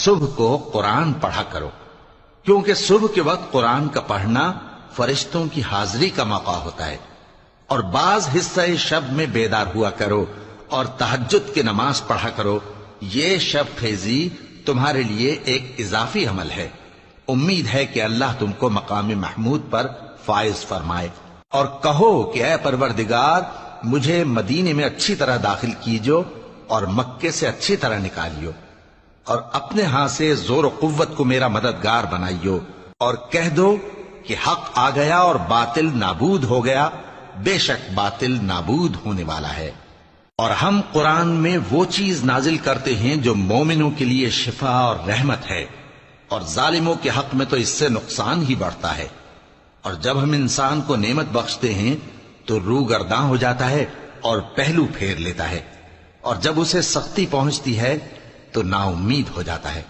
صبح کو قرآن پڑھا کرو، کیونکہ صبح کے وقت قرآن کا پڑھنا فرشتوں کی حاضری کا موقع ہوتا ہے۔ اور بعض حصہ شب میں بیدار ہوا کرو اور تہجد کی نماز پڑھا کرو، یہ شب خیزی تمہارے لیے ایک اضافی عمل ہے۔ امید ہے کہ اللہ تم کو مقام محمود پر فائز فرمائے۔ اور کہو کہ اے پروردگار، مجھے مدینے میں اچھی طرح داخل کیجو اور مکے سے اچھی طرح نکالیو، اور اپنے ہاں سے زور و قوت کو میرا مددگار بنائیو، اور کہہ دو کہ حق آ گیا اور باطل نابود ہو گیا، بے شک باطل نابود ہونے والا ہے۔ اور ہم قرآن میں وہ چیز نازل کرتے ہیں جو مومنوں کے لیے شفا اور رحمت ہے، اور ظالموں کے حق میں تو اس سے نقصان ہی بڑھتا ہے۔ اور جب ہم انسان کو نعمت بخشتے ہیں تو روح گرداں ہو جاتا ہے اور پہلو پھیر لیتا ہے، اور جب اسے سختی پہنچتی ہے تو نا امید ہو جاتا ہے۔